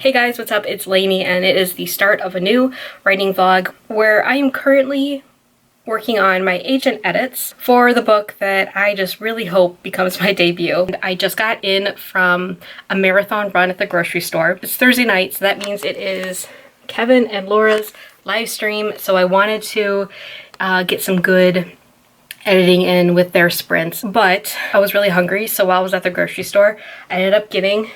Hey guys, what's up? It's Lainey and it is the start of a new writing vlog where I am currently working on my agent edits for the book that I just really hope becomes my debut. I just got in from a marathon run at the grocery store. It's Thursday night, so that means it is Kevin and Laura's live stream, so I wanted to get some good editing in with their sprints, but I was really hungry, so while I was at the grocery store, I ended up getting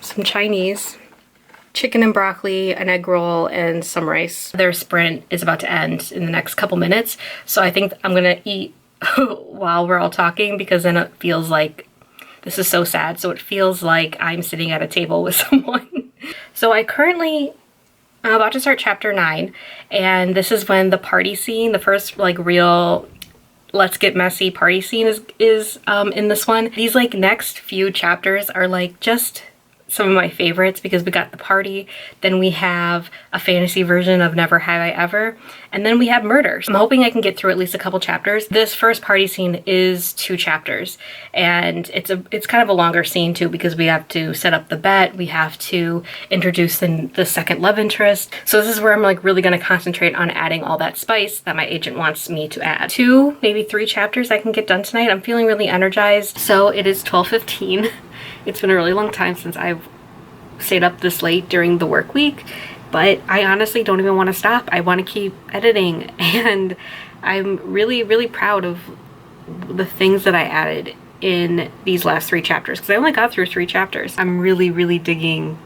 some Chinese, chicken and broccoli, an egg roll, and some rice. Their sprint is about to end in the next couple minutes, so I think I'm gonna eat while we're all talking, because then it feels like, this is so sad, so it feels like I'm sitting at a table with someone. So I'm about to start chapter 9, and this is when the party scene, the first like real let's get messy party scene is in this one. These like next few chapters are like just some of my favorites, because we got the party, then we have a fantasy version of Never Have I Ever, and then we have murders. I'm hoping I can get through at least a couple chapters. This first party scene is 2 chapters, and it's kind of a longer scene too, because we have to set up the bet, we have to introduce the second love interest. So this is where I'm like really gonna concentrate on adding all that spice that my agent wants me to add. 2, maybe 3 chapters I can get done tonight. I'm feeling really energized. So it is 12:15. It's been a really long time since I've stayed up this late during the work week, but I honestly don't even want to stop. I want to keep editing, and I'm really, really proud of the things that I added in these last 3 chapters, because I only got through 3 chapters. I'm really, really digging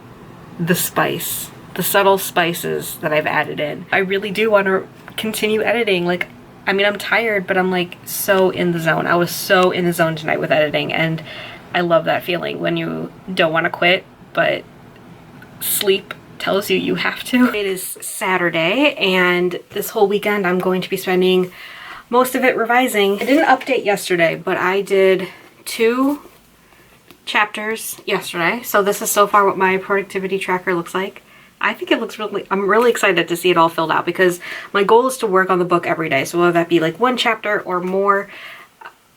the spice, the subtle spices that I've added in. I really do want to continue editing. Like, I mean, I'm tired, but I'm like so in the zone. I was so in the zone tonight with editing, and I love that feeling when you don't want to quit, but sleep tells you you have to. It is Saturday, and this whole weekend I'm going to be spending most of it revising. I didn't update yesterday, but I did 2 chapters yesterday. So this is so far what my productivity tracker looks like. I think it looks really, I'm really excited to see it all filled out, because my goal is to work on the book every day. So whether that be like 1 chapter or more,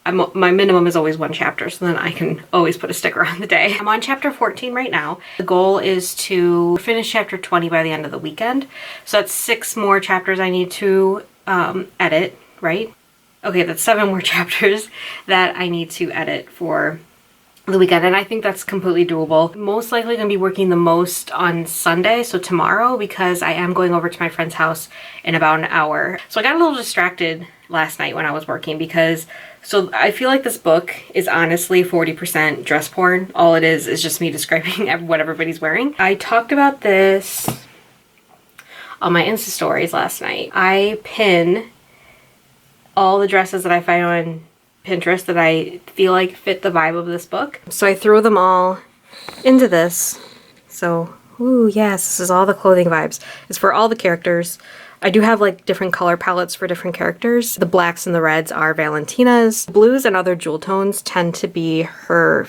my minimum is always 1 chapter, so then I can always put a sticker on the day. I'm on chapter 14 right now. The goal is to finish chapter 20 by the end of the weekend. So that's 6 more chapters I need to edit, right? Okay, that's 7 more chapters that I need to edit for the weekend, and I think that's completely doable. Most likely gonna be working the most on Sunday, so tomorrow, because I am going over to my friend's house in about an hour. So I got a little distracted last night when I was working, because so I feel like this book is honestly 40% dress porn. All it is just me describing what everybody's wearing. I talked about this on my Insta stories last night. I pin all the dresses that I find on Pinterest that I feel like fit the vibe of this book. So I throw them all into this. So, ooh, yes, this is all the clothing vibes. It's for all the characters. I do have like different color palettes for different characters. The blacks and the reds are Valentina's. Blues and other jewel tones tend to be her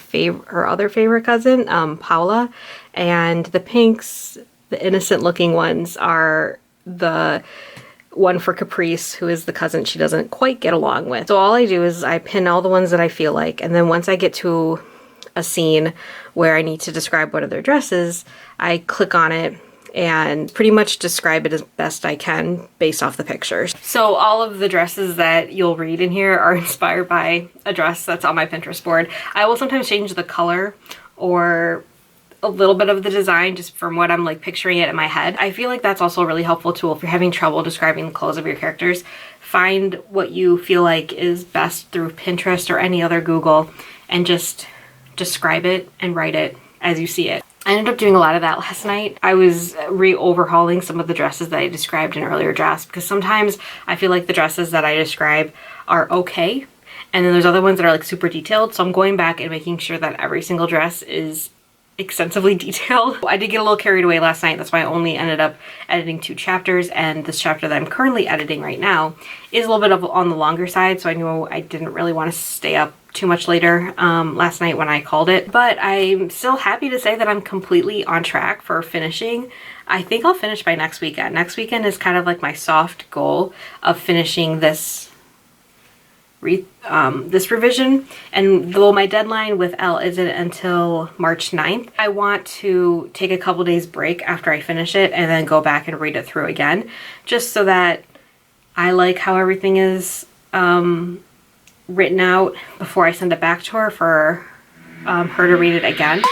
other favorite cousin, Paula. And the pinks, the innocent looking ones, are the one for Caprice, who is the cousin she doesn't quite get along with. So all I do is I pin all the ones that I feel like, and then once I get to a scene where I need to describe one of their dresses, I click on it and pretty much describe it as best I can based off the pictures. So all of the dresses that you'll read in here are inspired by a dress that's on my Pinterest board. I will sometimes change the color or a little bit of the design just from what I'm like picturing it in my head. I feel like that's also a really helpful tool if you're having trouble describing the clothes of your characters. Find what you feel like is best through Pinterest or any other Google, and just describe it and write it as you see it. I ended up doing a lot of that last night. I was re-overhauling some of the dresses that I described in earlier drafts, because sometimes I feel like the dresses that I describe are okay, and then there's other ones that are like super detailed. So I'm going back and making sure that every single dress is extensively detailed. I did get a little carried away last night. That's why I only ended up editing 2 chapters, and this chapter that I'm currently editing right now is a little bit on the longer side, so I knew I didn't really want to stay up too much later last night when I called it. But I'm still happy to say that I'm completely on track for finishing. I think I'll finish by next weekend. Next weekend is kind of like my soft goal of finishing this read this revision. And though my deadline with Elle isn't until March 9th, I want to take a couple days break after I finish it and then go back and read it through again, just so that I like how everything is written out before I send it back to her for her to read it again.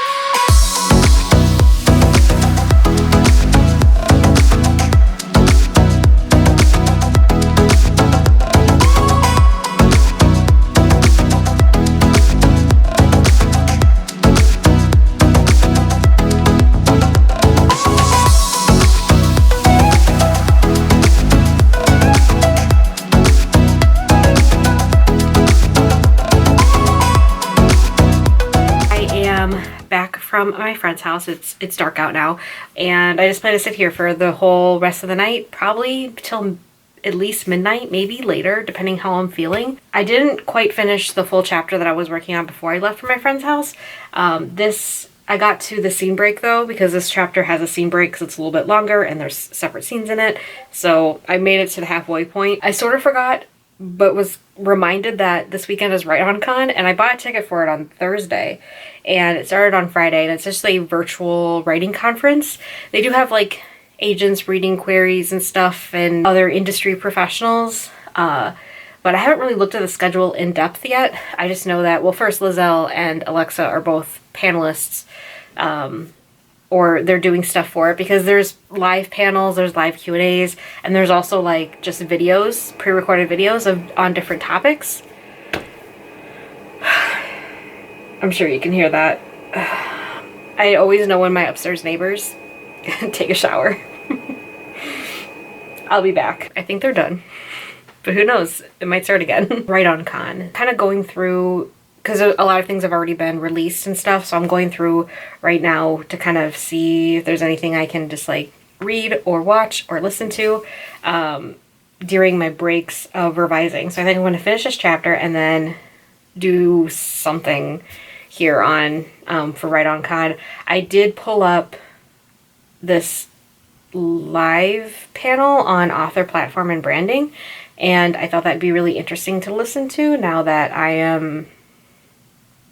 From my friend's house. It's dark out now, and I just plan to sit here for the whole rest of the night, probably till at least midnight, maybe later, depending how I'm feeling. I didn't quite finish the full chapter that I was working on before I left for my friend's house. I got to the scene break though, because this chapter has a scene break because it's a little bit longer and there's separate scenes in it. So I made it to the halfway point. I sort of forgot, but was reminded that this weekend is Write On Con, and I bought a ticket for it on Thursday, and it started on Friday, and it's just a virtual writing conference. They do have like agents reading queries and stuff and other industry professionals, but I haven't really looked at the schedule in depth yet. I just know that, well, first Lizelle and Alexa are both panelists, or they're doing stuff for it, because there's live panels, there's live Q&As, and there's also like just videos, pre-recorded videos on different topics. I'm sure you can hear that. I always know when my upstairs neighbors take a shower. I'll be back. I think they're done, but who knows? It might start again. Write On Con. Kind of going through, because a lot of things have already been released and stuff, so I'm going through right now to kind of see if there's anything I can just like read or watch or listen to during my breaks of revising. So I think I'm going to finish this chapter and then do something here on for Write On Con. I did pull up this live panel on author platform and branding, and I thought that'd be really interesting to listen to now that I am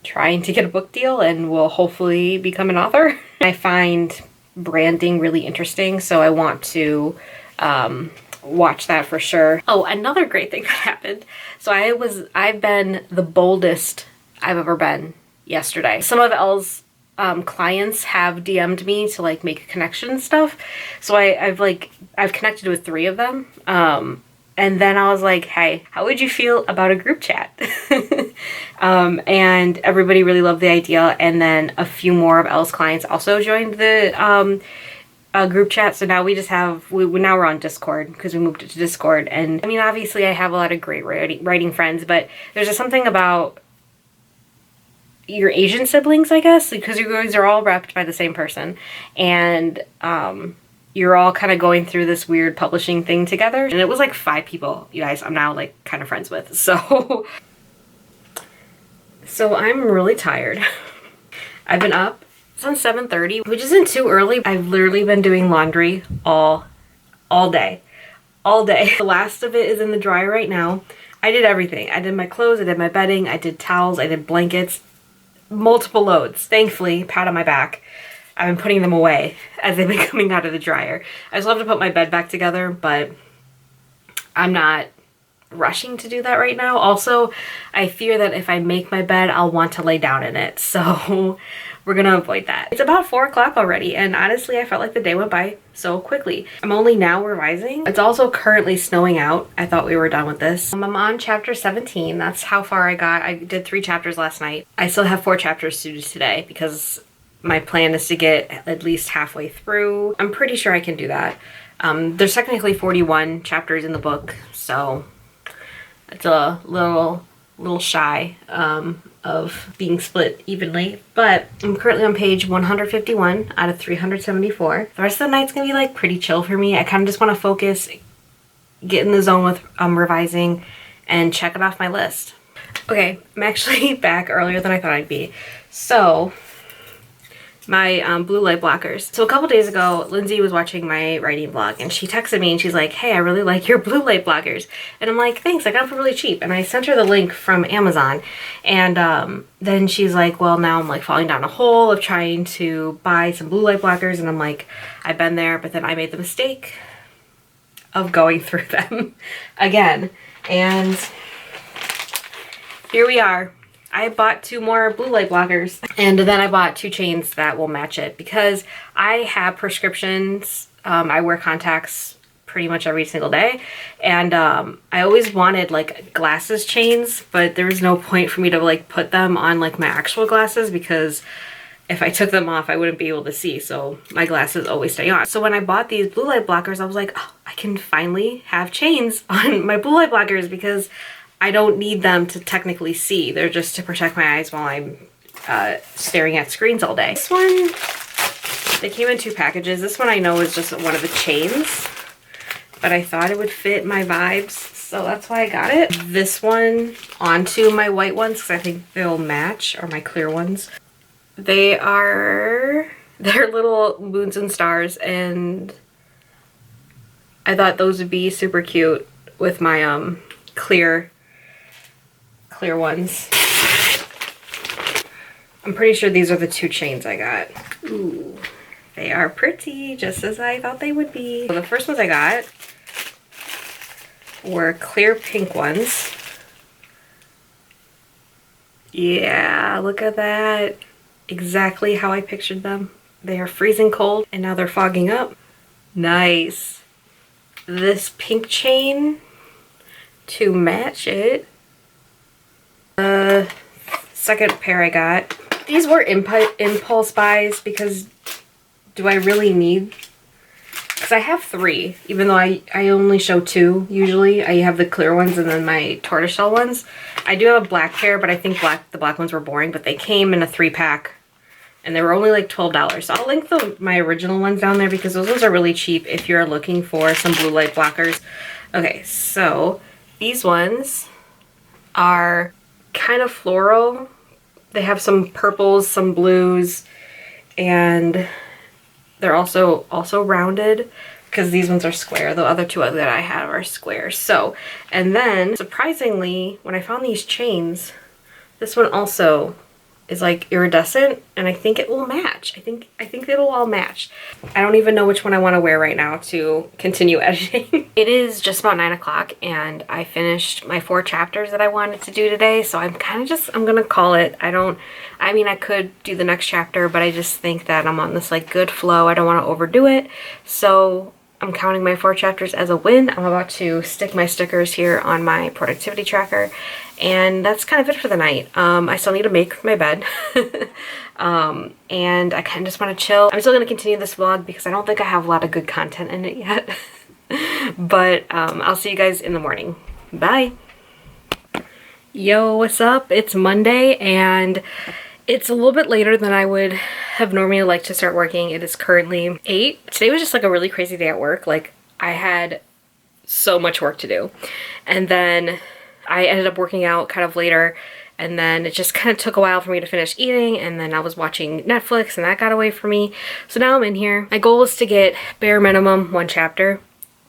trying to get a book deal and will hopefully become an author. I find branding really interesting, so I want to watch that for sure. Oh, another great thing that happened. So I've been the boldest I've ever been yesterday. Some of Elle's clients have DM'd me to like make a connection and stuff. So I've connected with 3 of them. And then I was like, hey, how would you feel about a group chat? And everybody really loved the idea. And then a few more of Elle's clients also joined the group chat. So now we just have, now we're on Discord because we moved it to Discord. And I mean, obviously I have a lot of great writing friends, but there's just something about your Asian siblings, I guess, because you guys are all repped by the same person. And, you're all kind of going through this weird publishing thing together. And it was like 5 people, you guys, I'm now like kind of friends with. So I'm really tired. I've been up since 7:30, which isn't too early. I've literally been doing laundry all day. The last of it is in the dryer right now. I did everything. I did my clothes, I did my bedding, I did towels, I did blankets, multiple loads. Thankfully, pat on my back. I've been putting them away as they've been coming out of the dryer. I still have to put my bed back together, but I'm not rushing to do that right now. Also, I fear that if I make my bed, I'll want to lay down in it. So we're gonna avoid that. It's about 4 o'clock already, and honestly, I felt like the day went by so quickly. I'm only now revising. It's also currently snowing out. I thought we were done with this. I'm on chapter 17. That's how far I got. I did 3 chapters last night. I still have 4 chapters to do today because my plan is to get at least halfway through. I'm pretty sure I can do that. There's technically 41 chapters in the book, so it's a little shy of being split evenly. But I'm currently on page 151 out of 374. The rest of the night's gonna be like pretty chill for me. I kind of just want to focus, get in the zone with revising, and check it off my list. Okay, I'm actually back earlier than I thought I'd be. So my blue light blockers. So a couple days ago, Lindsay was watching my writing vlog and she texted me and she's like, hey, I really like your blue light blockers. And I'm like, thanks, I got them for really cheap. And I sent her the link from Amazon. And then she's like, well, now I'm like falling down a hole of trying to buy some blue light blockers. And I'm like, I've been there, but then I made the mistake of going through them again. And here we are. I bought 2 more blue light blockers and then I bought 2 chains that will match it because I have prescriptions. I wear contacts pretty much every single day and I always wanted like glasses chains, but there was no point for me to like put them on like my actual glasses because if I took them off I wouldn't be able to see, so my glasses always stay on. So when I bought these blue light blockers I was like, oh, I can finally have chains on my blue light blockers because I don't need them to technically see. They're just to protect my eyes while I'm staring at screens all day. This one, they came in 2 packages. This one I know is just one of the chains, but I thought it would fit my vibes, so that's why I got it. This one onto my white ones because I think they'll match, or my clear ones. They're little moons and stars, and I thought those would be super cute with my clear ones. I'm pretty sure these are the 2 chains I got. Ooh, they are pretty, just as I thought they would be. So the first ones I got were clear pink ones. Yeah, look at that. Exactly how I pictured them. They are freezing cold and now they're fogging up. Nice. This pink chain to match it. The second pair I got. These were impulse buys because do I really need? Because I have 3, even though I only show 2 usually. I have the clear ones and then my tortoiseshell ones. I do have a black pair, but I think the black ones were boring, but they came in a 3-pack and they were only like $12. So I'll link my original ones down there because those ones are really cheap if you're looking for some blue light blockers. Okay, so these ones are kind of floral. They have some purples, some blues, and they're also rounded because these ones are square. The other 2 that I have are square. So, and then surprisingly, when I found these chains, this one also is like iridescent and I think it will match. I think it'll all match. I don't even know which one I want to wear right now to continue editing. It is just about 9 o'clock and I finished my 4 chapters that I wanted to do today, so I'm gonna call it. I mean I could do the next chapter, but I just think that I'm on this like good flow. I don't want to overdo it, so I'm counting my 4 chapters as a win. I'm about to stick my stickers here on my productivity tracker, and that's kind of it for the night. I still need to make my bed, and I kind of just want to chill. I'm still going to continue this vlog because I don't think I have a lot of good content in it yet, but I'll see you guys in the morning. Bye! Yo, what's up? It's Monday, and it's a little bit later than I would have normally liked to start working. It is currently 8. Today was just like a really crazy day at work. Like I had so much work to do. And then I ended up working out kind of later, and then it just kind of took a while for me to finish eating, and then I was watching Netflix and that got away from me. So now I'm in here. My goal is to get bare minimum 1 chapter.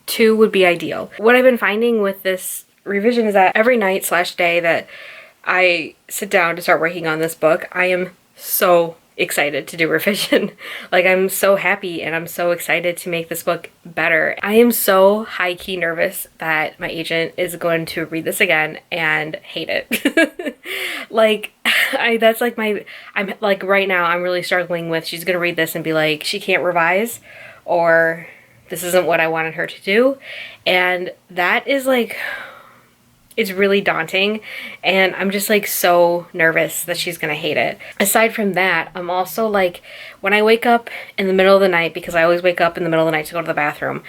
2 would be ideal. What I've been finding with this revision is that every night / day that I sit down to start working on this book, I am so excited to do revision. Like I'm so happy and I'm so excited to make this book better. I am so high-key nervous that my agent is going to read this again and hate it. Like that's like I'm like right now I'm really struggling with, she's gonna read this and be like, she can't revise, or this isn't what I wanted her to do. And that is like, it's really daunting, and I'm just like so nervous that she's gonna hate it. Aside from that, I'm also like, when I wake up in the middle of the night, because I always wake up in the middle of the night to go to the bathroom,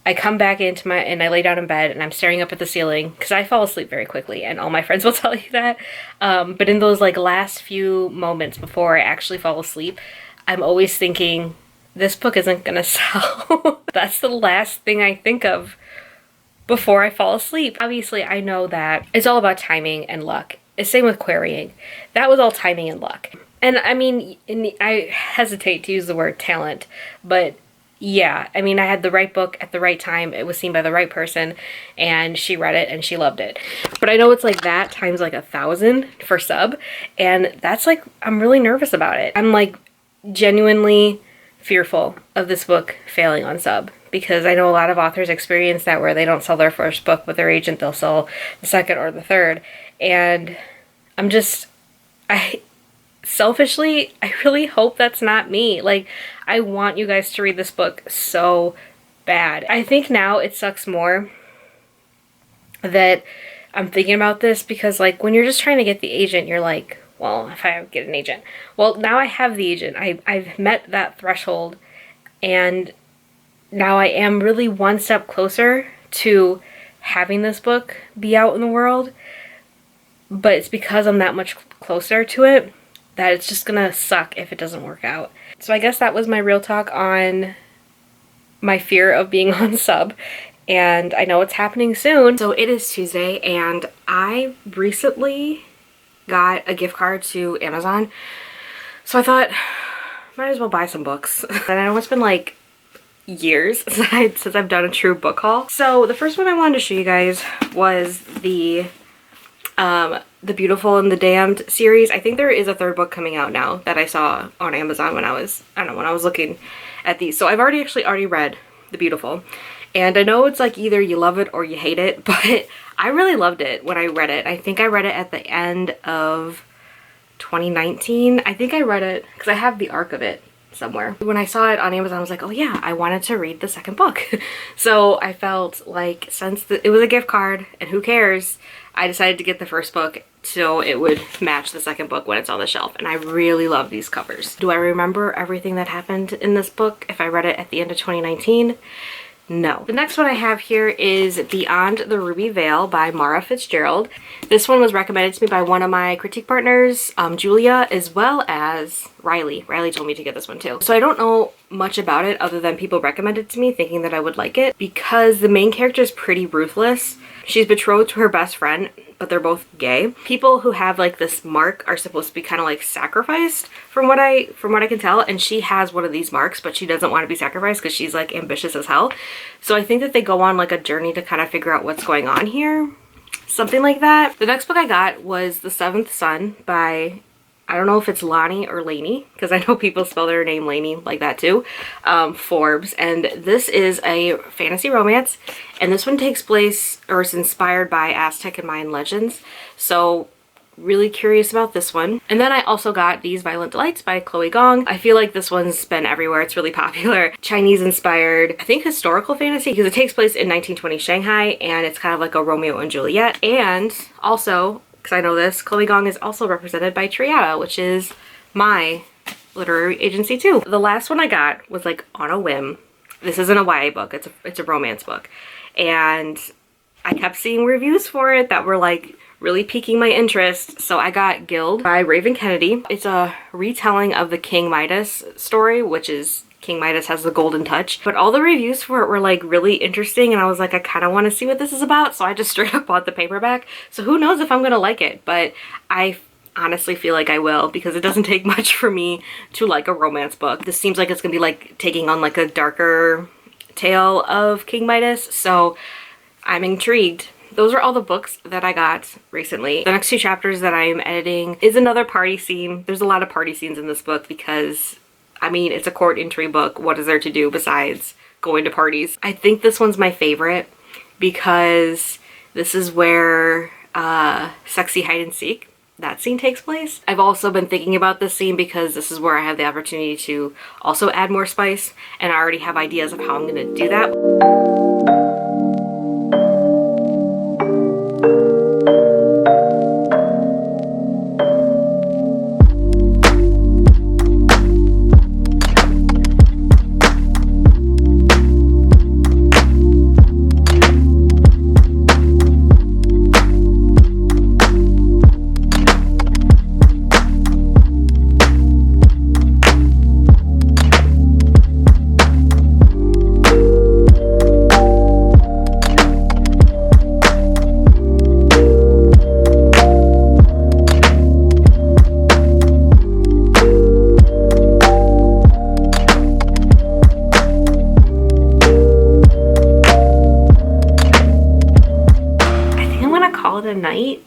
I come back into and I lay down in bed and I'm staring up at the ceiling because I fall asleep very quickly, and all my friends will tell you that. But in those like last few moments before I actually fall asleep, I'm always thinking, this book isn't gonna sell. That's the last thing I think of before I fall asleep. Obviously, I know that it's all about timing and luck. It's same with querying. That was all timing and luck. And I mean, I hesitate to use the word talent, but yeah, I mean, I had the right book at the right time. It was seen by the right person, and she read it and she loved it. But I know it's like that times like 1,000 for sub, and that's like, I'm really nervous about it. I'm like genuinely fearful of this book failing on sub, because I know a lot of authors experience that where they don't sell their first book with their agent, they'll sell the second or the third. And selfishly, I really hope that's not me. Like, I want you guys to read this book so bad. I think now it sucks more that I'm thinking about this, because like when you're just trying to get the agent, you're like, well, if I get an agent. Well, now I have the agent. I've met that threshold, and now I am really one step closer to having this book be out in the world. But it's because I'm that much closer to it that it's just gonna suck if it doesn't work out. So I guess that was my real talk on my fear of being on sub, and I know it's happening soon. So it is Tuesday, and I recently got a gift card to Amazon, so I thought might as well buy some books. And I know it's been like years since I've done a true book haul. So the first one I wanted to show you guys was the Beautiful and the Damned series. I think there is a third book coming out now that I saw on Amazon when I was looking at these. So I've already read The Beautiful, and I know it's like either you love it or you hate it, but I really loved it when I read it. I think I read it at the end of 2019. I think I read it because I have the arc of it somewhere. When I saw it on Amazon, I was like, oh yeah, I wanted to read the second book. So I felt like, since it was a gift card and who cares, I decided to get the first book so it would match the second book when it's on the shelf. And I really love these covers. Do I remember everything that happened in this book if I read it at the end of 2019? No. The next one I have here is Beyond the Ruby Veil by Mara Fitzgerald. This one was recommended to me by one of my critique partners, Julia, as well as Riley. Riley told me to get this one too. So I don't know much about it other than people recommended it to me thinking that I would like it, because the main character is pretty ruthless. She's betrothed to her best friend, but they're both gay. People who have like this mark are supposed to be kind of like sacrificed from what I can tell, and she has one of these marks, but she doesn't want to be sacrificed because she's like ambitious as hell. So I think that they go on like a journey to kind of figure out what's going on here. Something like that. The next book I got was The Seventh Son by, I don't know if it's Lonnie or Lainey, because I know people spell their name Lainey like that too, Forbes. And this is a fantasy romance, and this one takes place, or is inspired by Aztec and Mayan legends. So really curious about this one. And then I also got These Violent Delights by Chloe Gong. I feel like this one's been everywhere. It's really popular. Chinese inspired, I think historical fantasy, because it takes place in 1920 Shanghai, and it's kind of like a Romeo and Juliet. And also, because I know this, Chloe Gong is also represented by Triada, which is my literary agency too. The last one I got was like on a whim. This isn't a YA book, it's a romance book. And I kept seeing reviews for it that were like really piquing my interest. So I got Guild by Raven Kennedy. It's a retelling of the King Midas story, which is King Midas has the golden touch. But all the reviews for it were like really interesting, and I was like, I kind of want to see what this is about. So I just straight up bought the paperback. So who knows if I'm gonna like it, but I honestly feel like I will, because it doesn't take much for me to like a romance book. This seems like it's gonna be like taking on like a darker tale of King Midas, so I'm intrigued. Those are all the books that I got recently. The next two chapters that I'm editing is another party scene. There's a lot of party scenes in this book because, I mean, it's a court intrigue book. What is there to do besides going to parties? I think this one's my favorite because this is where Sexy Hide and Seek, that scene takes place. I've also been thinking about this scene because this is where I have the opportunity to also add more spice, and I already have ideas of how I'm gonna do that.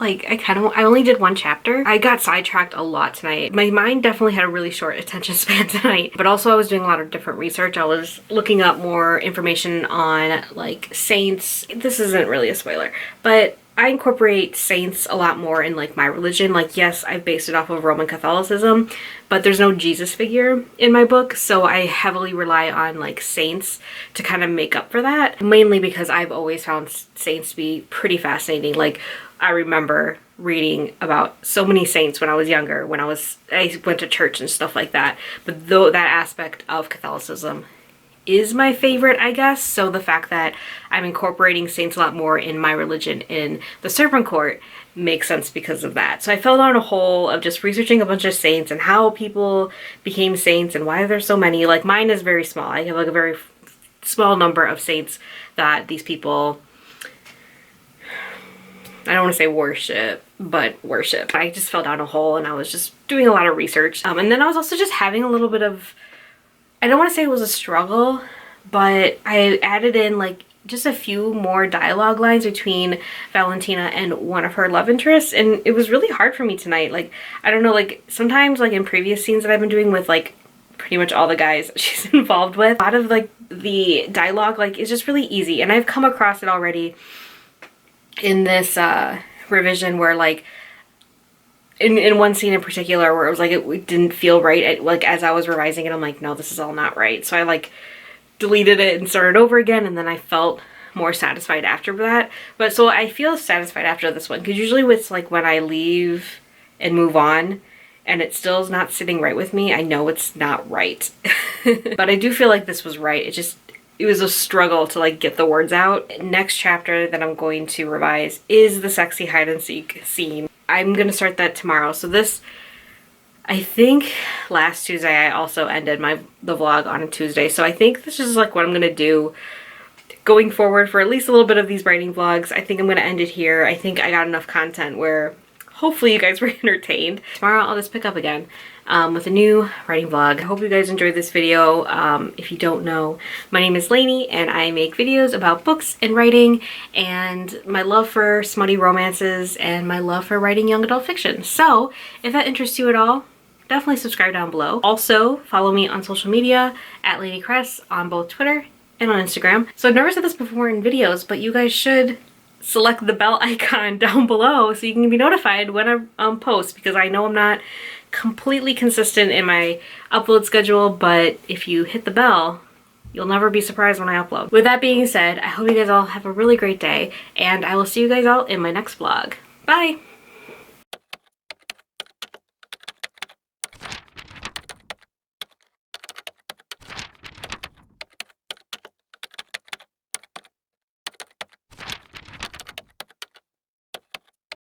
Like, I only did one chapter. I got sidetracked a lot tonight. My mind definitely had a really short attention span tonight, but also I was doing a lot of different research. I was looking up more information on like saints. This isn't really a spoiler, but I incorporate saints a lot more in like my religion. Like, yes, I've based it off of Roman Catholicism, but there's no Jesus figure in my book, so I heavily rely on like saints to kind of make up for that. Mainly because I've always found saints to be pretty fascinating. Like, I remember reading about so many saints when I was younger, when I went to church and stuff like that. But though that aspect of Catholicism is my favorite, I guess. So the fact that I'm incorporating saints a lot more in my religion in the Serpent Court makes sense because of that. So I fell down a hole of just researching a bunch of saints and how people became saints and why there's so many. Like, mine is very small. I have like a very small number of saints that these people, I don't want to say worship, but worship. I just fell down a hole and I was just doing a lot of research. And then I was also just having a little bit of, I don't want to say it was a struggle, but I added in like just a few more dialogue lines between Valentina and one of her love interests, and it was really hard for me tonight. Like, I don't know, like sometimes like in previous scenes that I've been doing with like pretty much all the guys she's involved with, a lot of like the dialogue like is just really easy, and I've come across it already in this revision where like in one scene in particular where it was like it didn't feel right like as I was revising it. I'm like, no, this is all not right. So I like deleted it and started over again, and then I felt more satisfied after that. But so I feel satisfied after this one, because usually with like when I leave and move on and it still is not sitting right with me, I know it's not right. But I do feel like this was right. It was a struggle to like get the words out. Next chapter that I'm going to revise is the sexy hide and seek scene. I'm gonna start that tomorrow. So this, I think last Tuesday I also ended the vlog on a Tuesday. So I think this is like what I'm gonna do going forward for at least a little bit of these writing vlogs. I think I'm gonna end it here. I think I got enough content where hopefully you guys were entertained. Tomorrow I'll just pick up again with a new writing vlog. I hope you guys enjoyed this video. If you don't know, my name is Lainey and I make videos about books and writing and my love for smutty romances and my love for writing young adult fiction. So if that interests you at all, definitely subscribe down below. Also follow me on social media at lainey.kress on both Twitter and on Instagram. So I've never said this before in videos, but you guys should select the bell icon down below so you can be notified when I post, because I know I'm not completely consistent in my upload schedule, but if you hit the bell, you'll never be surprised when I upload. With that being said, I hope you guys all have a really great day, and I will see you guys all in my next vlog. Bye!